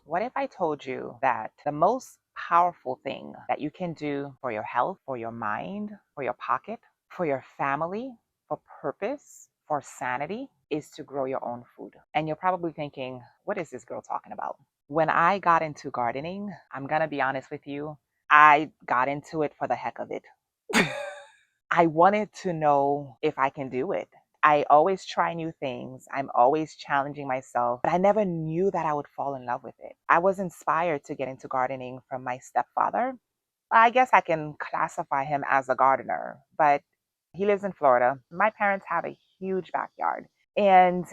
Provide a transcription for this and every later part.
What if I told you that the most powerful thing that you can do for your health, for your mind, for your pocket, for your family, for purpose, for sanity is to grow your own food? And you're probably thinking, what is this girl talking about? When I got into gardening, I'm going to be honest with you, I got into it for the heck of it. I wanted to know if I can do it. I always try new things. I'm always challenging myself, but I never knew that I would fall in love with it. I was inspired to get into gardening from my stepfather. I guess I can classify him as a gardener, but he lives in Florida. My parents have a huge backyard, and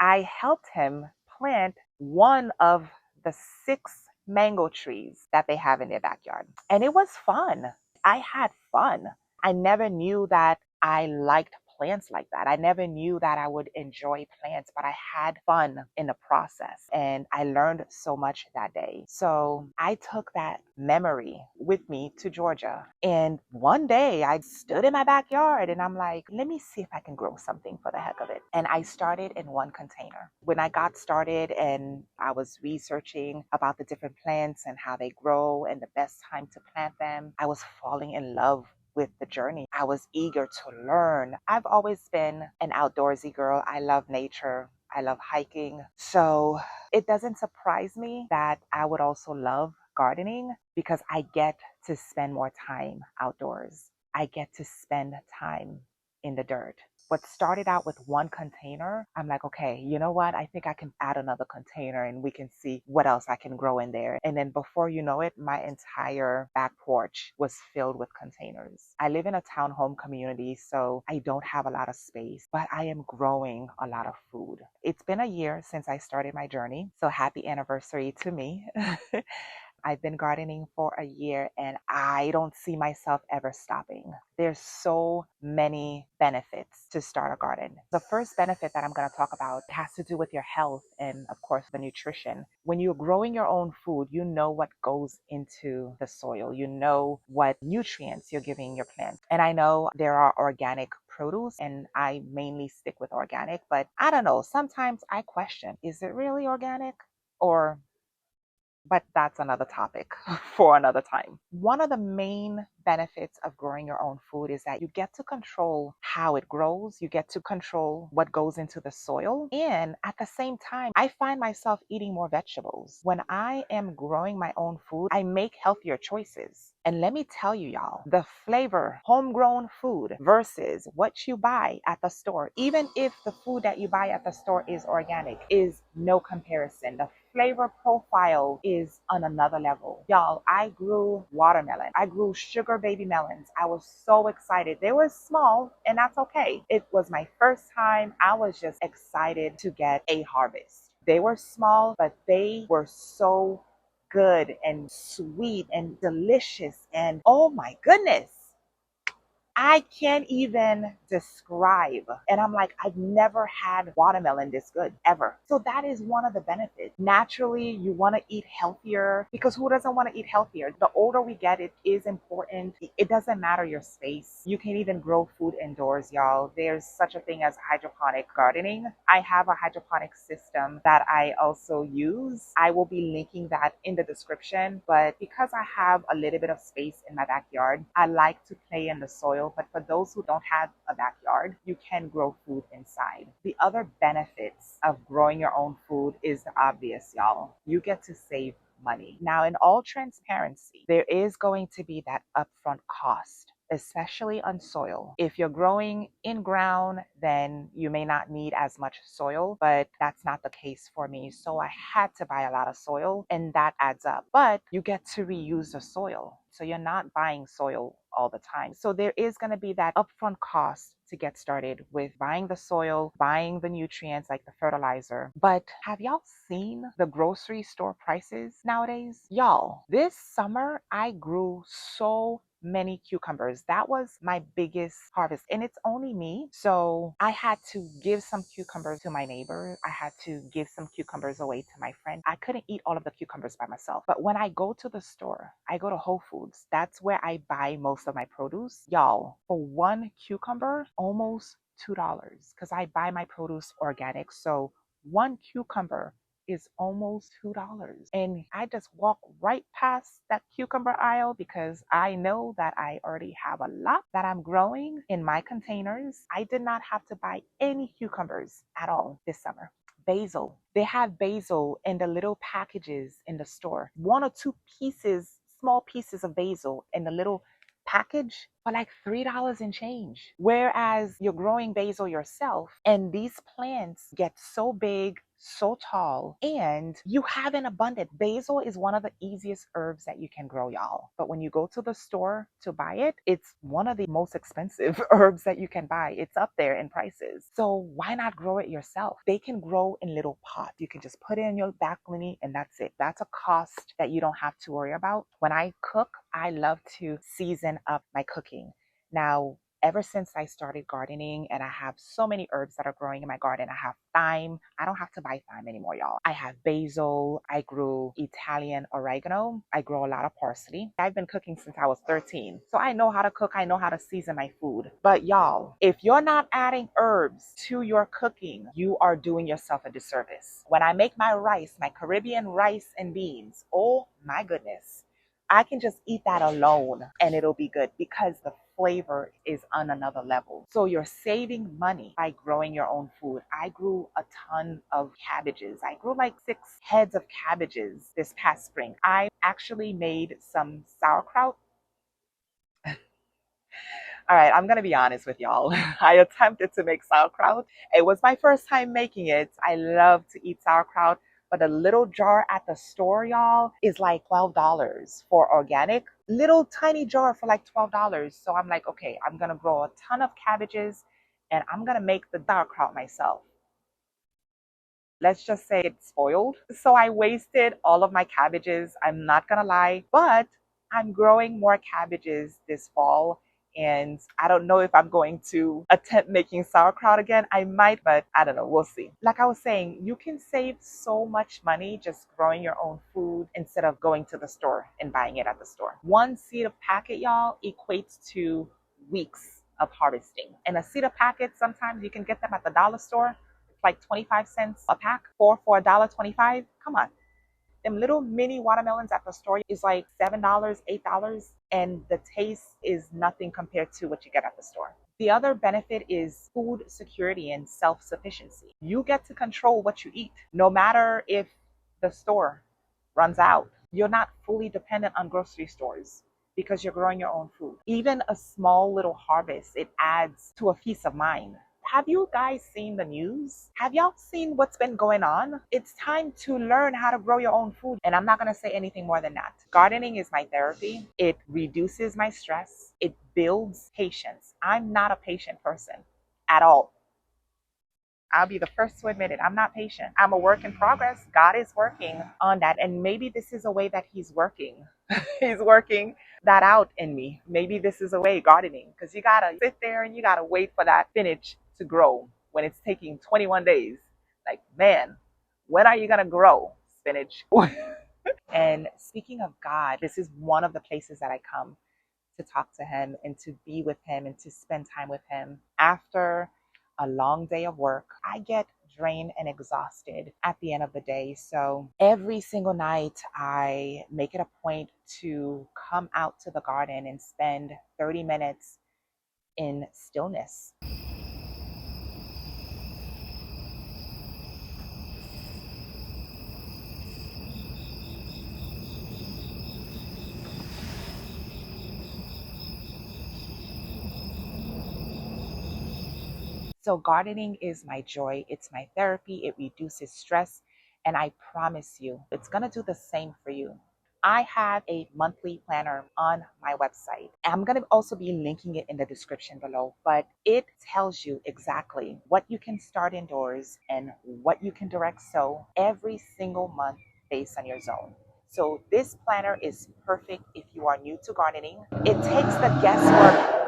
I helped him plant one of the 6 mango trees that they have in their backyard. And it was fun. I had fun. I never knew that I liked plants like that. I never knew that I would enjoy plants, but I had fun in the process and I learned so much that day. So I took that memory with me to Georgia. And one day I stood in my backyard and I'm like, let me see if I can grow something for the heck of it. And I started in one container. When I got started and I was researching about the different plants and how they grow and the best time to plant them, I was falling in love with the journey. I was eager to learn. I've always been an outdoorsy girl. I love nature. I love hiking. So it doesn't surprise me that I would also love gardening because I get to spend more time outdoors. I get to spend time in the dirt. What started out with one container, I'm like, okay, you know what? I think I can add another container and we can see what else I can grow in there. And then before you know it, my entire back porch was filled with containers. I live in a townhome community, so I don't have a lot of space, but I am growing a lot of food. It's been a year since I started my journey, so happy anniversary to me. I've been gardening for a year and I don't see myself ever stopping. There's so many benefits to start a garden. The first benefit that I'm going to talk about has to do with your health and, of course, the nutrition. When you're growing your own food, you know what goes into the soil. You know what nutrients you're giving your plants. And I know there are organic produce and I mainly stick with organic, but I don't know. Sometimes I question, is it really organic? Or but that's another topic for another time. One of the main benefits of growing your own food is that you get to control how it grows, you get to control what goes into the soil, and at the same time, I find myself eating more vegetables. When I am growing my own food, I make healthier choices. And let me tell you, y'all, the flavor, homegrown food versus what you buy at the store, even if the food that you buy at the store is organic, is no comparison. The flavor profile is on another level. Y'all, I grew watermelon. I grew sugar baby melons. I was so excited. They were small, and that's okay. It was my first time. I was just excited to get a harvest. They were small, but they were so good and sweet and delicious. And oh my goodness, I can't even describe. And I'm like, I've never had watermelon this good ever. So that is one of the benefits. Naturally, you want to eat healthier because who doesn't want to eat healthier? The older we get, it is important. It doesn't matter your space. You can even grow food indoors, y'all. There's such a thing as hydroponic gardening. I have a hydroponic system that I also use. I will be linking that in the description. But because I have a little bit of space in my backyard, I like to play in the soil. But for those who don't have a backyard, you can grow food inside. The other benefits of growing your own food is obvious, y'all. You get to save money. Now, in all transparency, there is going to be that upfront cost, especially on soil. If you're growing in ground, then you may not need as much soil, but that's not the case for me. So I had to buy a lot of soil and that adds up. But you get to reuse the soil. So you're not buying soil all the time. So there is going to be that upfront cost to get started with buying the soil, buying the nutrients like the fertilizer. But have y'all seen the grocery store prices nowadays? Y'all, this summer I grew so many cucumbers. That was my biggest harvest, and it's only me. So I had to give some cucumbers to my neighbor. I had to give some cucumbers away to my friend. I couldn't eat all of the cucumbers by myself. But when I go to the store, I go to Whole Foods. That's where I buy most of my produce. Y'all, for one cucumber, almost $2 because I buy my produce organic. So one cucumber is almost $2. And I just walk right past that cucumber aisle because I know that I already have a lot that I'm growing in my containers. I did not have to buy any cucumbers at all this summer. Basil. They have basil in the little packages in the store. One or two pieces, small pieces of basil in the little package for like $3 and change. Whereas you're growing basil yourself, and these plants get so big, so tall, and you have an abundant. Basil is one of the easiest herbs that you can grow, y'all. But when you go to the store to buy it, it's one of the most expensive herbs that you can buy. It's up there in prices. So why not grow it yourself? They can grow in little pots. You can just put it in your balcony and that's it. That's a cost that you don't have to worry about. When I cook, I love to season up my cooking. Now, ever since I started gardening and I have so many herbs that are growing in my garden, I have thyme. I don't have to buy thyme anymore, y'all. I have basil. I grew Italian oregano. I grow a lot of parsley. I've been cooking since I was 13. So I know how to cook. I know how to season my food. But y'all, if you're not adding herbs to your cooking, you are doing yourself a disservice. When I make my rice, my Caribbean rice and beans, oh my goodness, I can just eat that alone and it'll be good because the flavor is on another level. So you're saving money by growing your own food. I grew a ton of cabbages. I grew like 6 heads of cabbages this past spring. I actually made some sauerkraut. All right, I'm gonna be honest with y'all. I attempted to make sauerkraut. It was my first time making it. I love to eat sauerkraut, but a little jar at the store, y'all, is like $12 for organic. Little tiny jar for like $12. So I'm like, okay, I'm gonna grow a ton of cabbages and I'm gonna make the sauerkraut myself. Let's just say it's spoiled. So I wasted all of my cabbages. I'm not gonna lie, but I'm growing more cabbages this fall. And I don't know if I'm going to attempt making sauerkraut again. I might, but I don't know. We'll see. Like I was saying, you can save so much money just growing your own food instead of going to the store and buying it at the store. One seed of packet, y'all, equates to weeks of harvesting. And a seed of packet, sometimes you can get them at the dollar store like 25 cents a pack, four for $1.25. Come on. Them little mini watermelons at the store is like $7, $8, and the taste is nothing compared to what you get at the store. The other benefit is food security and self-sufficiency. You get to control what you eat, no matter if the store runs out. You're not fully dependent on grocery stores because you're growing your own food. Even a small little harvest, it adds to a peace of mind. Have you guys seen the news? Have y'all seen what's been going on? It's time to learn how to grow your own food. And I'm not going to say anything more than that. Gardening is my therapy. It reduces my stress. It builds patience. I'm not a patient person at all. I'll be the first to admit it. I'm not patient. I'm a work in progress. God is working on that. And maybe this is a way that He's working. He's working that out in me. Maybe this is a way gardening, because you got to sit there and you got to wait for that spinach to grow when it's taking 21 days. Like, man, when are you going to grow spinach? And speaking of God, this is one of the places that I come to talk to Him and to be with Him and to spend time with Him. After a long day of work, I get drained and exhausted at the end of the day. So every single night, I make it a point to come out to the garden and spend 30 minutes in stillness. So gardening is my joy. It's my therapy. It reduces stress. And I promise you, it's going to do the same for you. I have a monthly planner on my website. I'm going to also be linking it in the description below, but it tells you exactly what you can start indoors and what you can direct sow every single month based on your zone. So this planner is perfect if you are new to gardening. It takes the guesswork.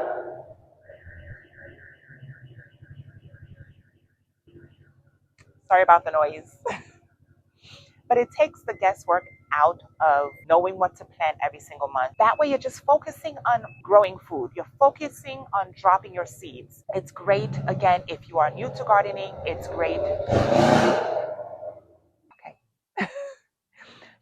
Sorry about the noise. But it takes the guesswork out of knowing what to plant every single month. That way, you're just focusing on growing food. You're focusing on dropping your seeds. It's great, again, if you are new to gardening, it's great. Okay.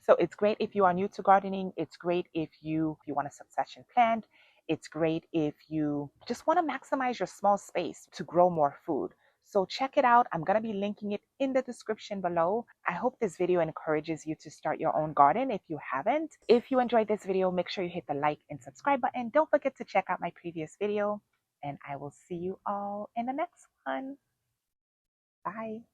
So it's great if you are new to gardening. It's great if you want a succession plant. It's great if you just want to maximize your small space to grow more food. So check it out. I'm going to be linking it in the description below. I hope this video encourages you to start your own garden if you haven't. If you enjoyed this video, make sure you hit the like and subscribe button. Don't forget to check out my previous video, and I will see you all in the next one. Bye.